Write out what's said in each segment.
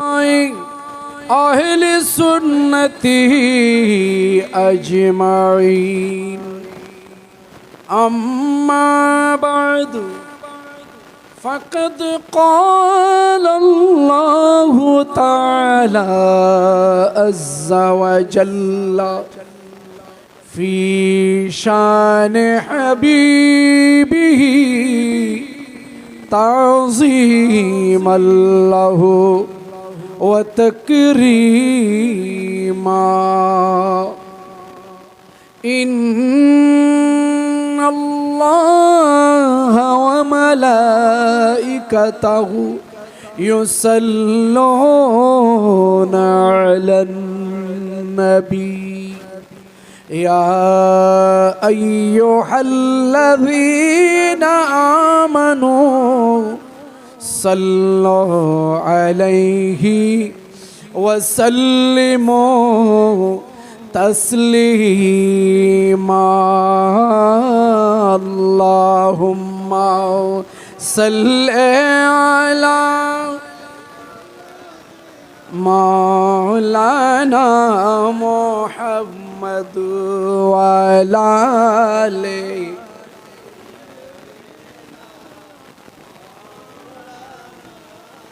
अहल सुन्नती अजमाइन अम्मा बाद फ़क़द क़ाल अल्लाहु तआला अज़्ज़ा व जल्ला फ़ी शान हबीबिही ताज़ीमन लहू व तकरीमा इन्नल्लाह व मलाइकतहु युसल्लूना अलन नबी या अय्युहल्लज़ीना आमनू सल्लु अलैहि वसल्लिमू तस्लीमा अल्लाहुम्मा सल्लि अला मौलाना मुहम्मद व अला आलिहि।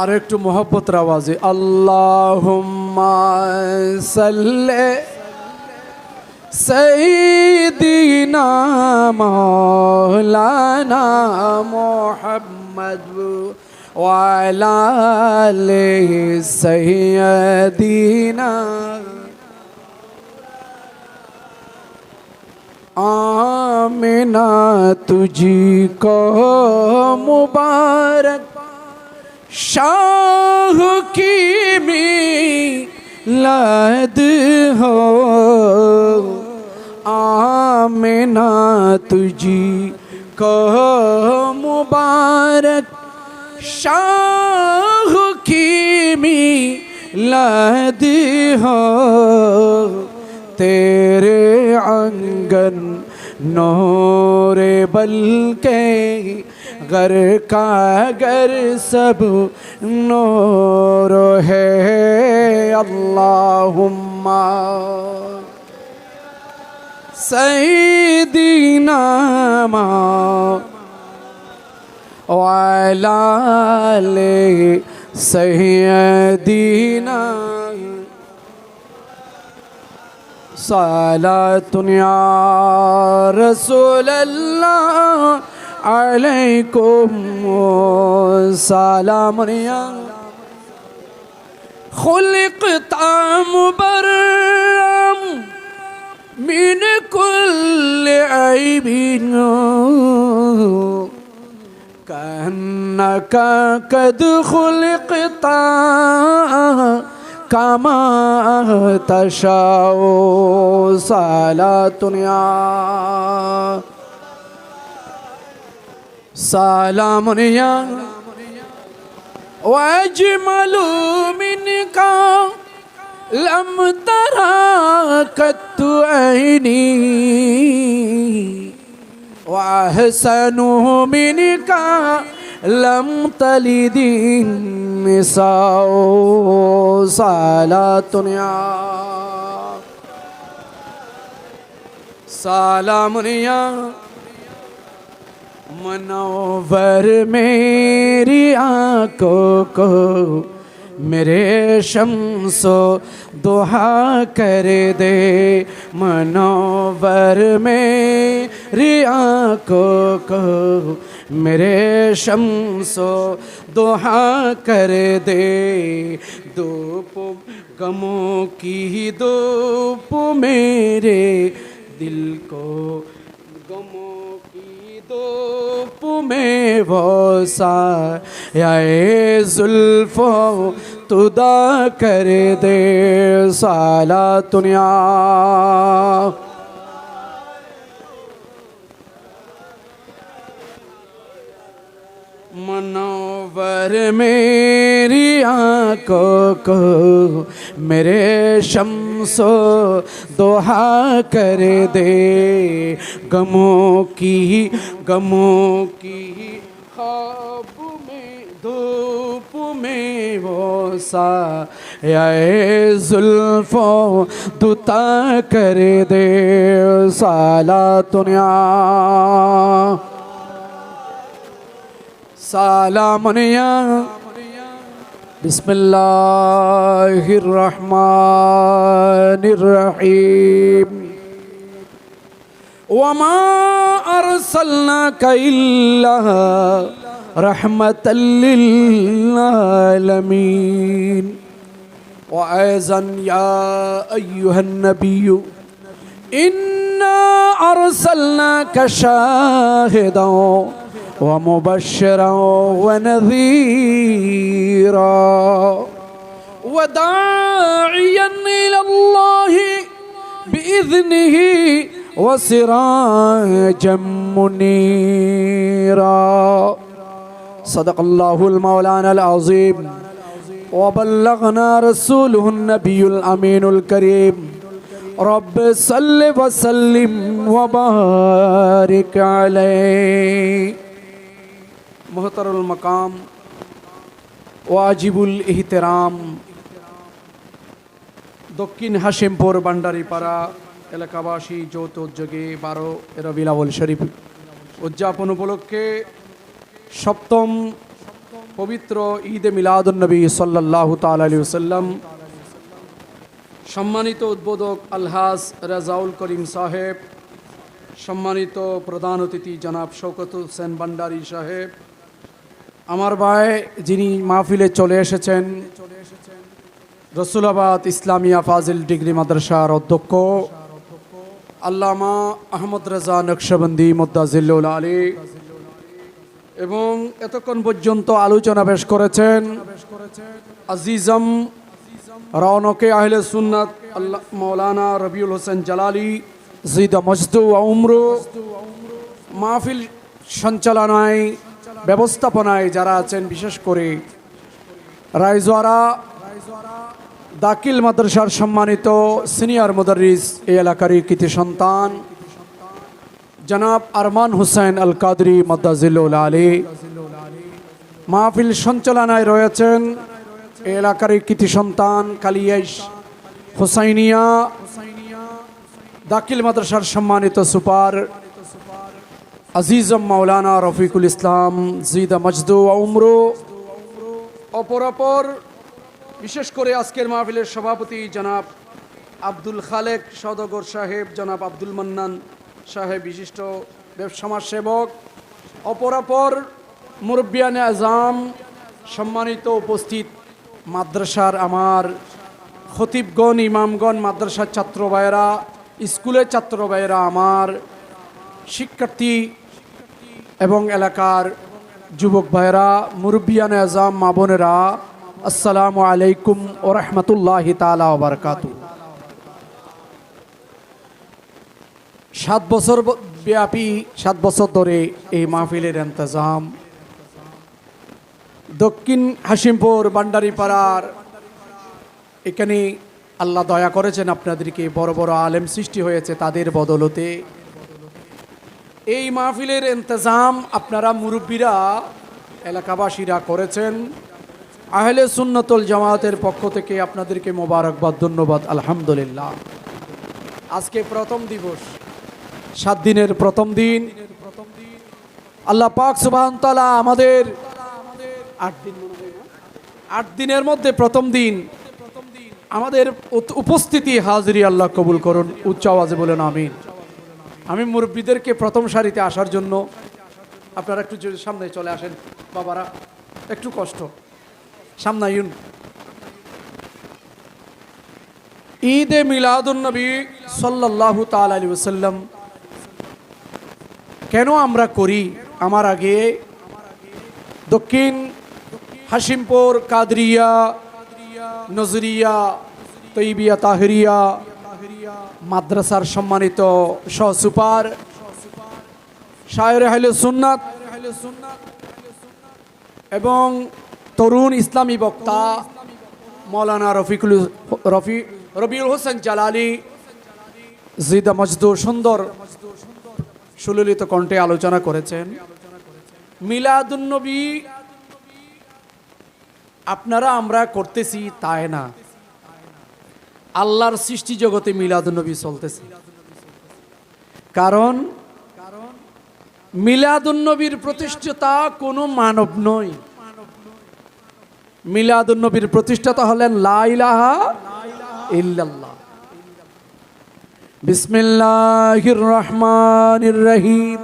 আর একটু মোহব্বতের আওয়াজে আল্লাহুম্মা সাল্লি সাইয়্যিদিনা মাওলানা মুহাম্মদ ওয়া আলা আলিহি সাইয়্যিদিনা आमिना तुझको मुबारक शाह की मिलाद हो आमिना तुझी को मुबारक शाह की मिलाद हो तेरे आंगन नूरे बल्कि घर का घर सब नूर है अल्लाहुम्मा सय्यिदिना वाला ले सय्यिदिना सलातुन या रसूल अल्लाह अलैकुम सलाम या खुलिक़ता मुबर्रम मिन कुल्लि ऐबिन कअन्नका कद खुलिक़ता कमा तशाओ सलातुन या सलामुन या वअजमलु मिनका लम तरा कत्तु ऐनी वअहसनु मिनका लम तलिदिन निसाओ सलातुन या सलामुन या मनोवर मेरी आँखों को मेरे शम्सो दुहा कर दे मनोवर मेरी आँखों को मेरे शम्सो दुहा कर दे धूप गमों की धूप मेरे दिल को गमों की धूप में वो साये जुल्फो तुदा कर दे सलातुन या मनोवर मेरी आँखों को मेरे शम्सो दुहा कर दे गमों की ख्वाब में धूप में वो साए जुल्फों दुता कर दे साला दुनिया सालामनिया बिस्मिल्लाहिर्रहमानिर्रहीम वमा अरसलनाका इल्ला रहमतल लिल आलमीन व ऐज़न या अय्युहन नबिय्यु इन्ना अरसलनाका शाहिदन व मुबश्शिरन व नज़ीरा व दाइयन इलल्लाहि बिइज़निही वसिराजम मुनीरा सदक़ल्लाहुल मौलानाल अज़ीम व बल्लगना रसूलुहुन नबियुल अमीनुल करीम रब्ब सल्लि व सल्लिम व बारिक अलैहि मुहतरमुल मकाम वाजिबुल इहतिराम दक्षिण हाशिमपुर भांडारीपाड़ा এলাকাবাসী যৌথ উদ্যোগে 12 রবিউল আউয়াল শরীফ উদযাপন উপলক্ষে সপ্তম পবিত্র ঈদে মিলাদুন নবী সাল্লাল্লাহু তাআলা আলাইহি ওয়াসাল্লাম সম্মানিত উদ্বোধক আলহাজ রাজাউল করিম সাহেব, সম্মানিত প্রধান অতিথি জনাব শওকত হোসেন ভান্ডারী সাহেব, আমার ভাই যিনি মাহফিলে চলে এসেছেন রসুলাবাদ ইসলামিয়া ফাজিল ডিগ্রি মাদ্রাসার অধ্যক্ষ আল্লামা আহমদ রাজা নকশবন্দি মুদ্দাজিল্লুল আলী এবং এতক্ষণ পর্যন্ত আলোচনা পেশ করেছেন আজিজম রওনকে আহলে সুন্নাত আল্লাহ মৌলানা রবিউল হোসেন জালালি জিদা মজদু উমর মাহফিল সঞ্চালনায় ব্যবস্থাপনায় যারা আছেন, বিশেষ করে রায়জোয়ারা দাখিল মাদ্রাসার সম্মানিত সিনিয়র মুদাররিস এই এলাকারই কৃতি সন্তান জনাব আরমান হোসেন আল কাদরি মুদ্দাজিল্লুল আলী, মাহফিল সঞ্চালনায় রয়েছেন এই এলাকারই কৃতি সন্তান কালিয়াস হুসাইনিয়া দাখিল মাদ্রাসার সম্মানিত সুপার আজিজম মাওলানা রফিকুল ইসলাম জিদা মজদু উমর, অপরাপর বিশেষ করে আজকের মাহফিলের সভাপতি জনাব আব্দুল খালেক সওদাগর সাহেব, জনাব আব্দুল মান্নান সাহেব বিশিষ্ট সমাজসেবক, অপরাপর মুরব্বিয়ানে আজম, সম্মানিত উপস্থিত মাদ্রাসার আমার খতিবগণ, ইমামগণ, মাদ্রাসার ছাত্র ভাইয়েরা, স্কুলের ছাত্র ভাইয়েরা, আমার শিক্ষার্থী এবং এলাকার যুবক ভাইয়েরা, মুরব্বিয়ানে আজম, মা বোনেরা, আসসালামু আলাইকুম ওয়া রাহমাতুল্লাহি তাআলা ওয়া বারাকাতুহু। 7 বছর ব্যাপী 7 বছর ধরে এই মাহফিলের ইন্তজাম দক্ষিণ হাশিমপুর ভান্ডারীপাড়ার এখানে আল্লাহ দয়া করেছেন, আপনাদেরকে বড় বড় আলেম সৃষ্টি হয়েছে তাদের বদলতে এই মাহফিলের ইন্তজাম আপনারা মুরব্বীরা এলাকাবাসীরা করেছেন। আহলে সুন্নাতুল জামাতের পক্ষ থেকে আপনাদেরকে মোবারকবাদ, ধন্যবাদ, আলহামদুলিল্লাহ। আজকে প্রথম দিবস, 7 দিনের প্রথম দিন, আল্লাহ পাক সুবহানাহু ওয়া তাআলা আমাদের 8 দিনের মধ্যে প্রথম দিন আমাদের উপস্থিতি হাজিরি আল্লাহ কবুল করুন, উচ্চ আওয়াজে বলেন আমিন। আমি মুরব্বীদেরকে প্রথম সারিতে আসার জন্য, আপনারা একটু সামনে চলে আসেন, বাবারা একটু কষ্ট সামনে আইন। ঈদে মিলাদুন নবী সাল্লাল্লাহু তাআলা আলাইহি ওয়াসাল্লাম কেন আমরা করি? আমার আগে দক্ষিণ হাশিমপুর কাদরিয়া, নজরিয়া, তৈবিয়া, তাহিরিয়া মাদ্রাসার সম্মানিত সহসুপার শায়ের আহলে সুন্নাত এবং তরুণ ইসলামী বক্তা মৌলানা রবিউল হোসেন জালালি জিদা মজদু সুন্দর সুললিত কণ্ঠে আলোচনা করেছেন। মিলাদুন নবী আপনারা আমরা করতেছি তাই না, আল্লাহর সৃষ্টি জগতে মিলাদুন্নবী চলতেছে। কারণ মিলাদুন্নবীর প্রতিষ্ঠাতা কোনো মানব নয়, মিলাদুন্নবীর প্রতিষ্ঠাতা হলেন লা ইলাহা ইল্লাল্লাহ। বিসমিল্লাহির রহমানির রহিম।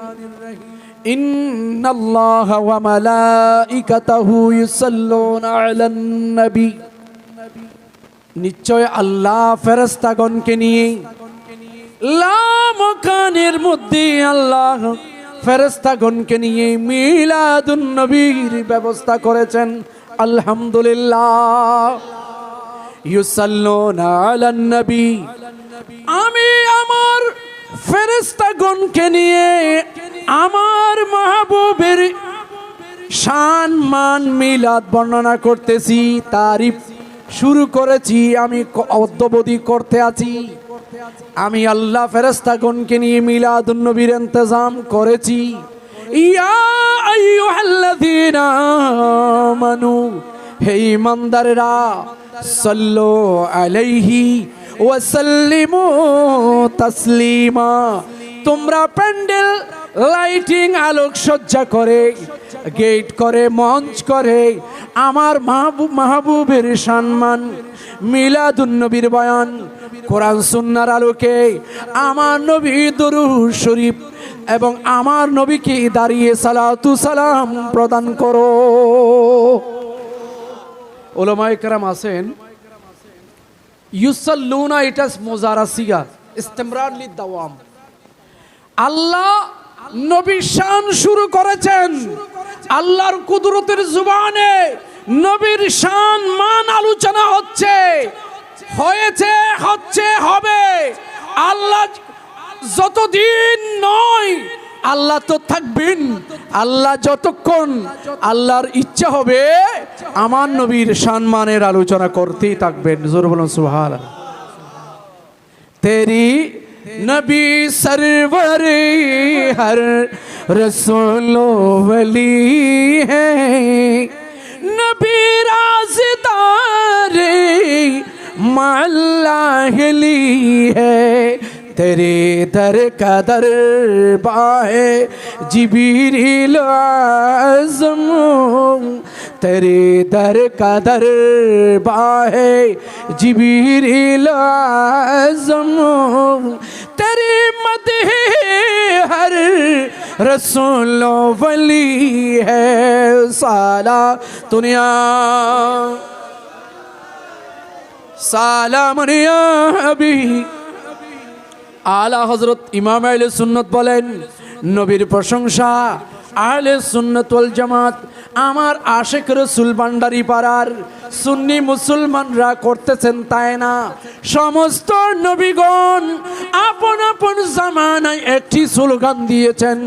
ইন্নাল্লাহা ওয়া মালাইকাতাহু ইউসাল্লুনা আলান নবী। নিশ্চয় আল্লাহ ফেরেশতাগণকে নিয়ে লামকানের মধ্যে আল্লাহ ফেরেশতাগণকে নিয়ে মিলাদুন নবীর ব্যবস্থা করেছেন। আলহামদুলিল্লাহ। ইউসাল্লুনা আলান নবী, আমি আমার ফেরেশতাগণকে নিয়ে আমার মাহবুবের শান মান মিলাদ বর্ণনা করতেছি, তারিফ শুরু করেছি, আমি অদ্যবধি করতে আছি। আমি আল্লাহ ফেরেশতাগণকে নিয়ে মিলাদুন নবীর ইন্তজাম করেছি। ইয়া আইয়ুহাল্লাযীনা আমানু, হে ঈমানদারেরা, সাল্লু আলাইহি ওয়া সাল্লিমু তাসলিমা। তোমরা প্যান্ডেল লাইটিং আলোকসজ্জা করে, গেট করে, মঞ্চ করে আমার মাহবুবের সম্মান মিলাদুন নবীর বয়ান, কোরআন সুন্নাহর আলোকে আমার নবী দরুদ শরীফ এবং আমার নবীকে দাঁড়িয়ে সালাতু সালাম প্রদান করো। উলামায়ে কেরাম আছেন, ইউসাল্লুনা, এটা মুজারা সিগা, ইস্তিমরার লিদ দাওয়াম। আল্লাহ নবীর শান শুরু করেছেন, আল্লাহর কুদরতের জুবানে নবীর শান মান আলোচনা হচ্ছে, হয়েছে, হচ্ছে, হবে। আল্লাহ যতদিন নয় আল্লাহ তো থাকবেন, আল্লাহ যতক্ষণ আল্লাহর ইচ্ছা হবে আমার নবীর সম্মানের আলোচনা করতেই থাকবেন। জোর বলুন সুবহানাল্লাহ। তেরি নবী সরवर हर रसूल वली है, नबी राज़दार मल्लाहली है, तेरे दर का दरबाहे जिबरील आज़म, तेरे दर का दरबाहे जिबरील आज़म, तेरी मदह हर रसूल वली है, साला दुनिया सालाम या अभी। आला हजरत इमाम আহলে সুন্নাত বলেন, নবীর প্রশংসা আহলে সুন্নাত ওয়াল জামাত আমার আশিক রাসূল ভান্ডারী পাড়ার সুন্নি মুসলমানরা করতেছেন তাই না, সমস্ত নবীগণ আপন আপন জামানায় একটি স্লোগান দিয়েছেন,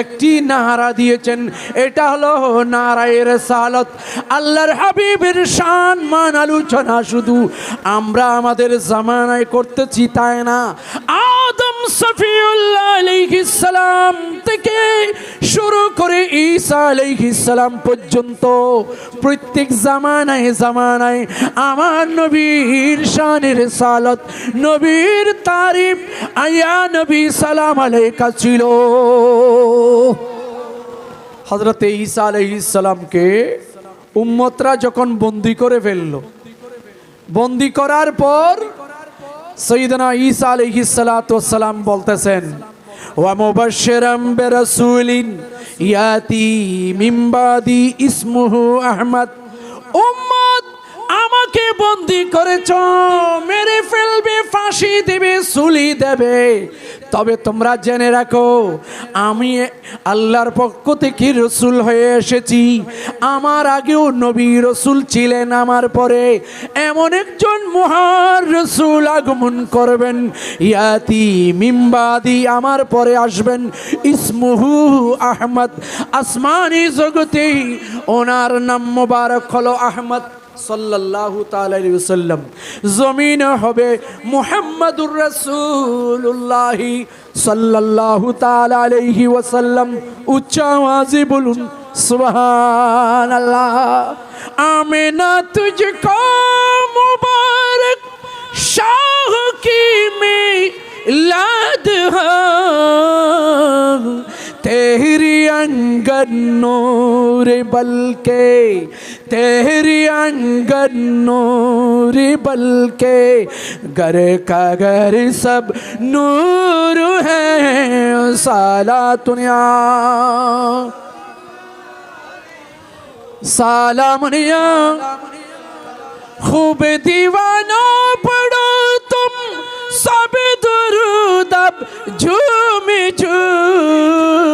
একটি নারা দিয়েছেন, এটা হলো নারায়ে রিসালাত। আল্লাহর হাবিবের শান মান আলোচনা শুধু আমরা আমাদের জামানায় করতেছি তাই না, আদম সফিউল্লাহ আলাইহিস সালাম থেকে শুরু করে ঈসা আলাইহিস সালাম পর্যন্ত প্রত্যেক জামানায় জামানায় আমার নবীর শানের রিসালাত, নবীর তারিফ, আয়া নবী সালাম আলাইকা ছিল। হযরত ঈসা আলাইহিস সালামকে উম্মতরা যখন বন্দী করে ফেলল, বন্দী করার পর সৈয়দনা ঈসা আলাইহিস সালাতু ওয়াস সালাম বলতেছেন, ওয়া মুবাশশিরাম বিরাসূলিন ইয়াতি মিন বাদি ইসমুহু আহমদ। উম্মত, আমাকে বন্দী করেছ, মেরে ফেলবে, ফাঁসি দেবে, সুলি দেবে, তবে তোমরা জেনে রাখো আমি আল্লাহর পক্ষ থেকে রসুল হয়ে এসেছি। আমার আগেও নবী রসুল ছিলেন, আমার পরে এমন একজন মহান রসুল আগমন করবেন, ইয়াতি মিন বাদি, আমার পরে আসবেন, ইসমুহু আহমদ, আসমানি জগতে ওনার নাম মোবারক হলো আহমদ সাল্লাল্লাহু তাআলা আলাইহি ওয়াসাল্লাম। জমিনে হবে মুহাম্মাদুর রাসূলুল্লাহ সাল্লাল্লাহু তাআলা আলাইহি ওয়াসাল্লাম। উচ্চ আওয়াজে বলুন सुभान अल्लाह। आमिना तुझको मुबारक शाह की मिलाद है, तेरी अंगन नूर बल्के, तेरी अंगन नूर बल्के, घर का घर सब नूर है। साला दुनिया सालामनिया खूब दीवाना पढ़ो तुम सब दुरूद अब झूम झूम